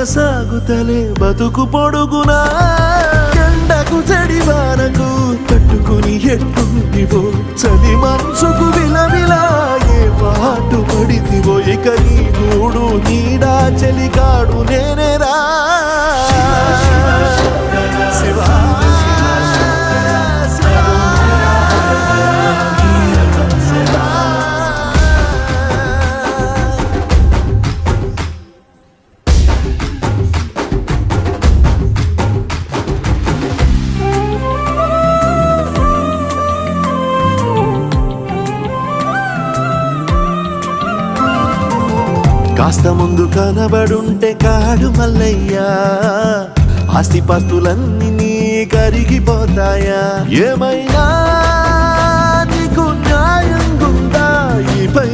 కొనసాగుతలే బతుకు పొడుగునా ఎండకు చడివానకు తట్టుకుని ఎట్టుంటివో చలి మనసుకు విలవిలా ఏ పాటు పడితివో ఇక నీ గూడు నీడా చలికాడు నేనేరా శివా కాస్త ముందు కనబడుంటే కాడు మల్లయ్యా ఆస్తిపాస్తులన్నీ నీ కరిగిపోతాయా ఏమైనా నీకు న్యాయం గుందా ఈ పై